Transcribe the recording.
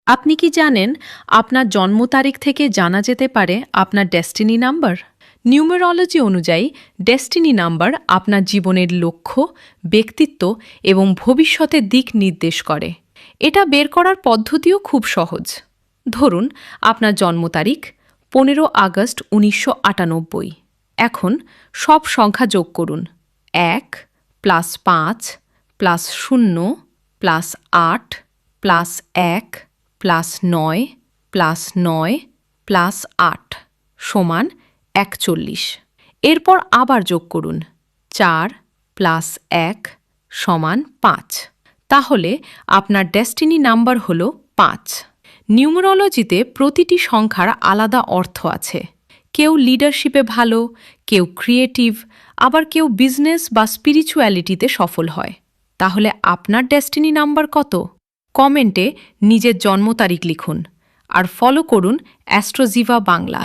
আপনি কি জানেন আপনার জন্ম তারিখ থেকে জানা যেতে পারে আপনার ডেস্টিনি নাম্বার? নিউমেরোলজি অনুযায়ী ডেস্টিনি নাম্বার আপনার জীবনের লক্ষ্য, ব্যক্তিত্ব এবং ভবিষ্যতের দিক নির্দেশ করে। এটা বের করার পদ্ধতিও খুব সহজ। ধরুন আপনার জন্ম তারিখ 15 আগস্ট 1998। এখন সব সংখ্যা যোগ করুন। 1 + 5 + 0 + 8 + 1 + 9 + 9 + 8 সমান 41। এরপর আবার যোগ করুন। 4 + 1 সমান 5। তাহলে আপনার ডেস্টিনি নাম্বার হল 5। নিউমেরোলজিতে প্রতিটি সংখ্যার আলাদা অর্থ আছে। কেউ লিডারশিপে ভালো, কেউ ক্রিয়েটিভ, আবার কেউ বিজনেস বা স্পিরিচুয়ালিটিতে সফল হয়। তাহলে আপনার ডেস্টিনি নাম্বার কত? কমেন্টে নিজের জন্ম তারিখ লিখুন আর ফলো করুন অ্যাস্ট্রোজিভা বাংলা।